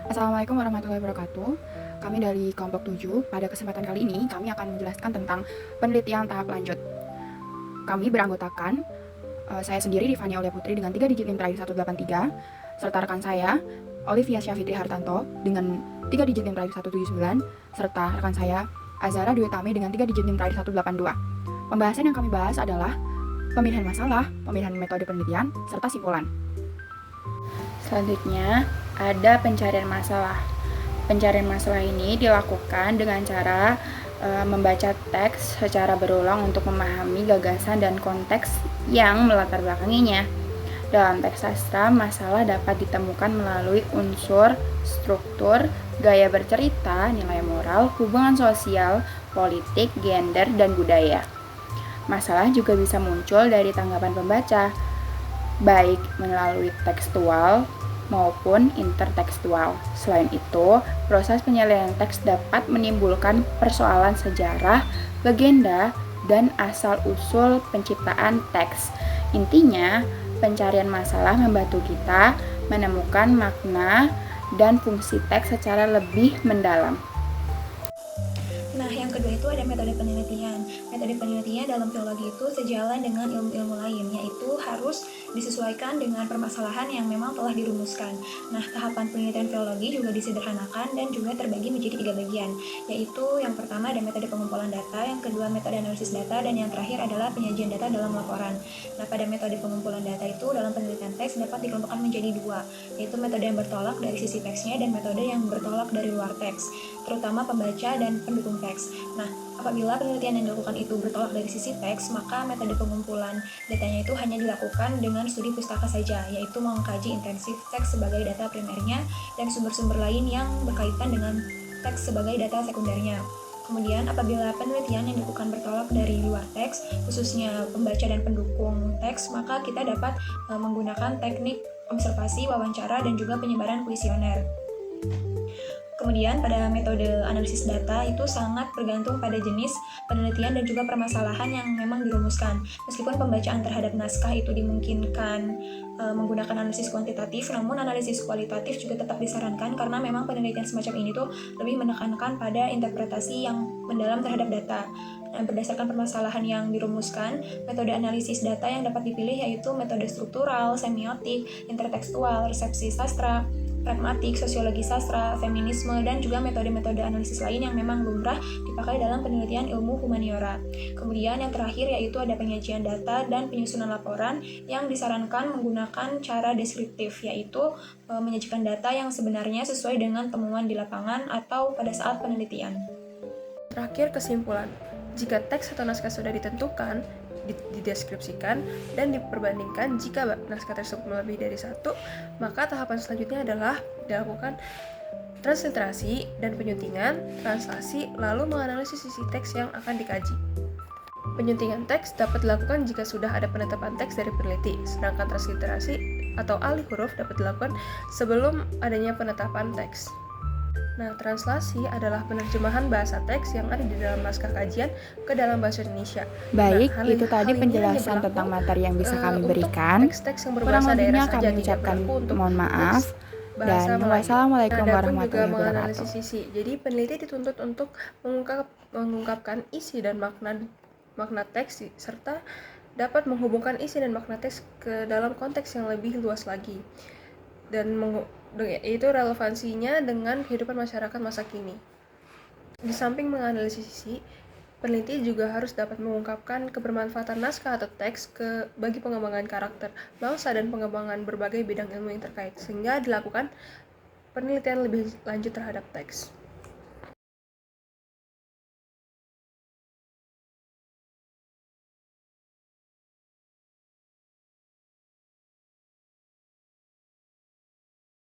Assalamualaikum warahmatullahi wabarakatuh. Kami dari kelompok 7. Pada kesempatan kali ini, kami akan menjelaskan tentang penelitian tahap lanjut. Kami beranggotakan saya sendiri, Rifani Aulia Putri, dengan 3 digit NIM terakhir 183, serta rekan saya, Olivia Syafitri Hartanto, dengan 3 digit NIM terakhir 179, serta rekan saya, Azara Dwi Tami, dengan 3 digit NIM terakhir 182. Pembahasan yang kami bahas adalah pemilihan masalah, pemilihan metode penelitian, serta simpulan. Selanjutnya, ada pencarian masalah. Pencarian masalah ini dilakukan dengan cara membaca teks secara berulang untuk memahami gagasan dan konteks yang melatar belakanginya. Dalam teks sastra, masalah dapat ditemukan melalui unsur, struktur, gaya bercerita, nilai moral, hubungan sosial, politik, gender, dan budaya. Masalah juga bisa muncul dari tanggapan pembaca, baik melalui tekstual maupun intertekstual. Selain itu, proses penyelesaian teks dapat menimbulkan persoalan sejarah, legenda, dan asal-usul penciptaan teks. Intinya, pencarian masalah membantu kita menemukan makna dan fungsi teks secara lebih mendalam. Nah, yang kedua itu ada metode penelitian. Metode penelitian dalam filologi itu sejalan dengan ilmu-ilmu lain, yaitu harus disesuaikan dengan permasalahan yang memang telah dirumuskan. Nah, tahapan penelitian filologi juga disederhanakan dan juga terbagi menjadi 3 bagian, yaitu yang pertama ada metode pengumpulan data, yang kedua metode analisis data, dan yang terakhir adalah penyajian data dalam laporan. Nah, pada metode pengumpulan data itu dalam penelitian teks dapat dikelompokkan menjadi 2, yaitu metode yang bertolak dari sisi teksnya dan metode yang bertolak dari luar teks, terutama pembaca dan pendukung teks. Nah, apabila penelitian yang dilakukan itu bertolak dari sisi teks, maka metode pengumpulan datanya itu hanya dilakukan dengan studi pustaka saja, yaitu mengkaji intensif teks sebagai data primernya dan sumber-sumber lain yang berkaitan dengan teks sebagai data sekundernya. Kemudian, apabila penelitian yang dilakukan bertolak dari luar teks, khususnya pembaca dan pendukung teks, maka kita dapat menggunakan teknik observasi, wawancara, dan juga penyebaran kuesioner. Kemudian pada metode analisis data itu sangat bergantung pada jenis penelitian dan juga permasalahan yang memang dirumuskan. Meskipun pembacaan terhadap naskah itu dimungkinkan menggunakan analisis kuantitatif, namun analisis kualitatif juga tetap disarankan karena memang penelitian semacam ini tuh lebih menekankan pada interpretasi yang mendalam terhadap data. Nah, berdasarkan permasalahan yang dirumuskan, metode analisis data yang dapat dipilih yaitu metode struktural, semiotik, intertekstual, resepsi sastra, pragmatik, sosiologi sastra, feminisme, dan juga metode-metode analisis lain yang memang lumrah dipakai dalam penelitian ilmu humaniora. Kemudian yang terakhir yaitu ada penyajian data dan penyusunan laporan yang disarankan menggunakan cara deskriptif, yaitu menyajikan data yang sebenarnya sesuai dengan temuan di lapangan atau pada saat penelitian. Terakhir, kesimpulan. Jika teks atau naskah sudah ditentukan, dideskripsikan, dan diperbandingkan jika naskah tersebut melebihi dari 1, maka tahapan selanjutnya adalah dilakukan transliterasi dan penyuntingan, translasi, lalu menganalisis sisi teks yang akan dikaji. Penyuntingan teks dapat dilakukan jika sudah ada penetapan teks dari peneliti, sedangkan transliterasi atau alih huruf dapat dilakukan sebelum adanya penetapan teks. Nah, translasi adalah penerjemahan bahasa teks yang ada di dalam naskah kajian ke dalam bahasa Indonesia. Baik, Nah, itu tadi penjelasan tentang materi yang bisa kami berikan. Teks-teks yang Kurang berbahasa daerah lebihnya saja, kami tidak ucapkan berlaku untuk mohon maaf. bahasa Dan Melayu. wassalamualaikum Adapun juga warahmatullahi menganalisis wabarakatuh. sisi. Jadi peneliti dituntut untuk mengungkapkan isi dan makna teks serta dapat menghubungkan isi dan makna teks ke dalam konteks yang lebih luas lagi. Dan itu relevansinya dengan kehidupan masyarakat masa kini. Di samping menganalisis sisi, peneliti juga harus dapat mengungkapkan kebermanfaatan naskah atau teks bagi pengembangan karakter bangsa dan pengembangan berbagai bidang ilmu yang terkait, sehingga dilakukan penelitian lebih lanjut terhadap teks.